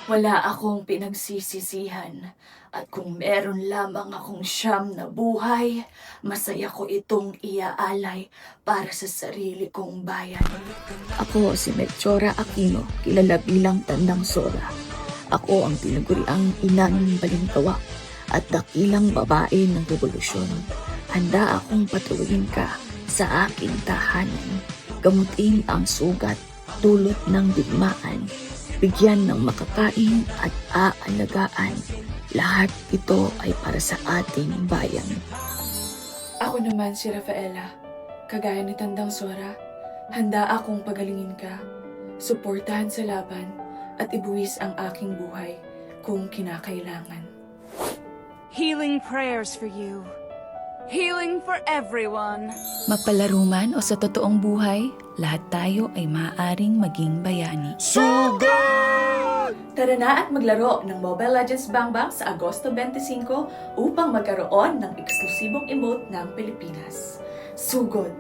Wala akong pinagsisisihan at kung meron lamang akong siyam na buhay, masaya ko itong iaalay para sa sarili kong bayan. Ako si Melchora Aquino, kilala bilang Tandang Sora. Ako ang tinaguriang ina ng Balintawak at dakilang babae ng revolusyon. Handa akong patuloyin ka sa aking tahanan, gamutin ang sugat dulot ng digmaan, bigyan ng makakain at aalagaan. Lahat ito ay para sa ating bayan. Ako naman si Rafaela. Kagaya ni Tandang Sora, handa akong pagalingin ka, suportahan sa laban, at ibuwis ang aking buhay kung kinakailangan. Healing prayers for you. Healing for everyone. Mapalaro man o sa totoong buhay, lahat tayo ay maaaring maging bayani. Tara na at maglaro ng Mobile Legends Bang Bang sa Agosto 25 upang magkaroon ng eksklusibong emote ng Pilipinas. Sugod!